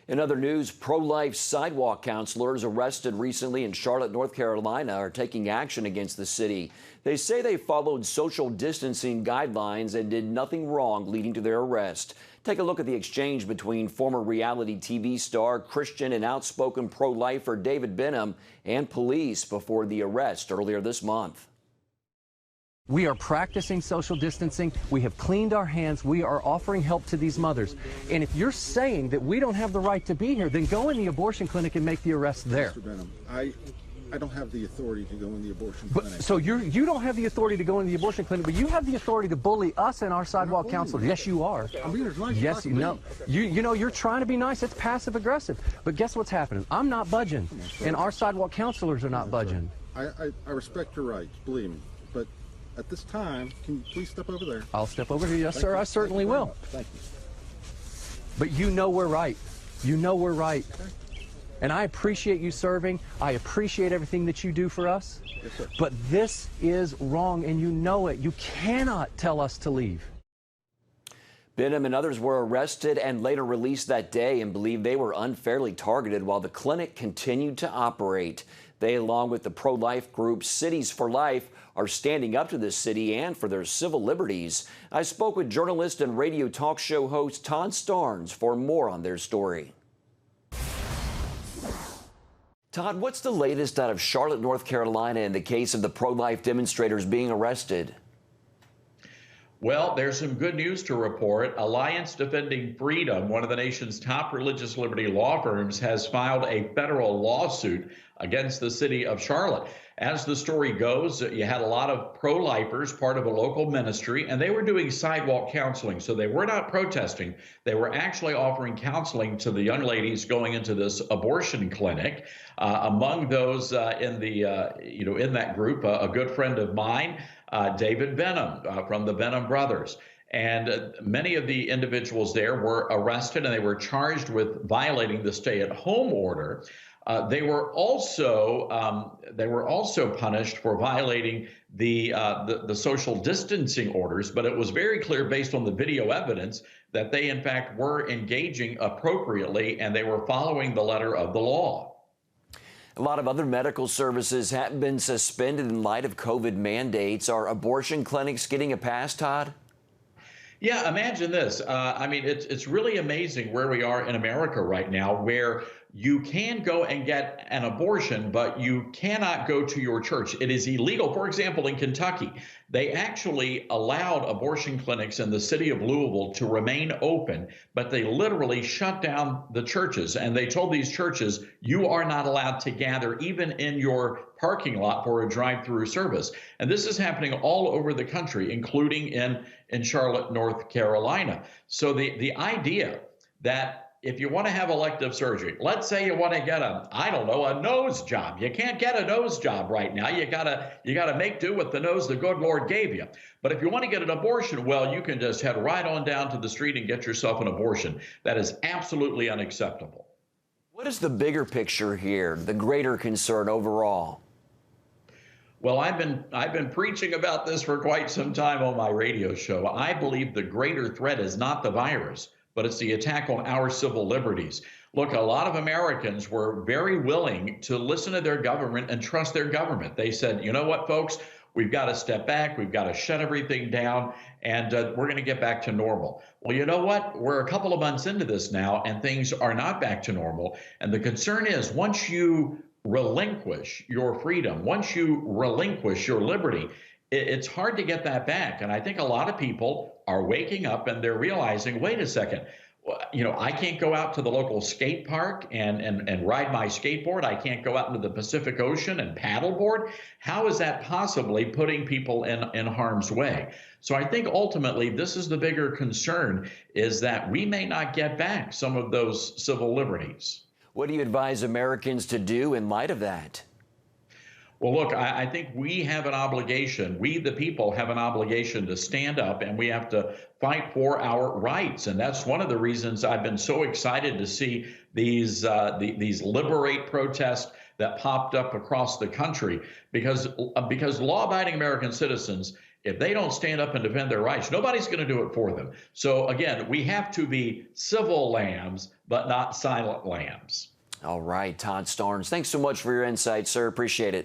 In other news, pro-life sidewalk counselors arrested recently in Charlotte, North Carolina are taking action against the city. They say they followed social distancing guidelines and did nothing wrong, leading to their arrest. Take a look at the exchange between former reality TV star, Christian and outspoken pro-lifer David Benham and police before the arrest earlier this month. We are practicing social distancing. We have cleaned our hands. We are offering help to these mothers. And if you're saying that we don't have the right to be here, then go in the abortion clinic and make the arrest there. Mr. Benham, I don't have the authority to go in the abortion clinic. So you don't have the authority to go in the abortion clinic, but you have the authority to bully us and our sidewalk counselors. Yes, you are. I'm being as nice yes, as you know. You know, you're trying to be nice. It's passive aggressive. But guess what's happening? I'm not budging, and our sidewalk counselors are not budging. I respect your rights, believe me. But at this time, can you please step over there? I'll step over here. Yes, sir. I certainly will. Thank you. But you know we're right. You know we're right. Okay. And I appreciate you serving. I appreciate everything that you do for us. Yes, sir. But this is wrong, and you know it. You cannot tell us to leave. Benham and others were arrested and later released that day and believe they were unfairly targeted while the clinic continued to operate. They, along with the pro-life group Cities for Life, are standing up to this city and for their civil liberties. I spoke with journalist and radio talk show host Todd Starnes for more on their story. Todd, what's the latest out of Charlotte, North Carolina in the case of the pro-life demonstrators being arrested? Well, there's some good news to report. Alliance Defending Freedom, one of the nation's top religious liberty law firms, has filed a federal lawsuit against the city of Charlotte. As the story goes, you had a lot of pro-lifers, part of a local ministry, and they were doing sidewalk counseling. So they were not protesting. They were actually offering counseling to the young ladies going into this abortion clinic. Among those in that group, a good friend of mine, David Benham from the Benham brothers. And many of the individuals there were arrested and they were charged with violating the stay-at-home order. They were also punished for violating the social distancing orders, but it was very clear based on the video evidence that they in fact were engaging appropriately and they were following the letter of the law. A lot of other medical services have been suspended in light of COVID mandates. Are abortion clinics getting a pass, Todd? Yeah, imagine this. I mean, it's really amazing where we are in America right now, where you can go and get an abortion, but you cannot go to your church. It is illegal. For example, in Kentucky, they actually allowed abortion clinics in the city of Louisville to remain open, but they literally shut down the churches. And they told these churches, you are not allowed to gather even in your parking lot for a drive-through service. And this is happening all over the country, including in Charlotte, North Carolina. So the idea that if you want to have elective surgery, let's say you want to get a nose job. You can't get a nose job right now. You gotta make do with the nose the good Lord gave you. But if you want to get an abortion, well, you can just head right on down to the street and get yourself an abortion. That is absolutely unacceptable. What is the bigger picture here, the greater concern overall? Well, I've been preaching about this for quite some time on my radio show. I believe the greater threat is not the virus, but it's the attack on our civil liberties. Look, a lot of Americans were very willing to listen to their government and trust their government. They said, you know what, folks, we've got to step back, we've got to shut everything down, and we're going to get back to normal. Well, you know what? We're a couple of months into this now, and things are not back to normal. And the concern is once you relinquish your freedom, once you relinquish your liberty, it's hard to get that back. And I think a lot of people are waking up and they're realizing, wait a second, you know, I can't go out to the local skate park and ride my skateboard. I can't go out into the Pacific Ocean and paddleboard. How is that possibly putting people in harm's way? So I think ultimately this is the bigger concern, is that we may not get back some of those civil liberties. What do you advise Americans to do in light of that? Well, look, I think we have an obligation. We, the people, have an obligation to stand up, and we have to fight for our rights. And that's one of the reasons I've been so excited to see these Liberate protests that popped up across the country, because law-abiding American citizens, if they don't stand up and defend their rights, nobody's going to do it for them. So again, we have to be civil lambs, but not silent lambs. All right, Todd Starnes, thanks so much for your insight, sir. Appreciate it.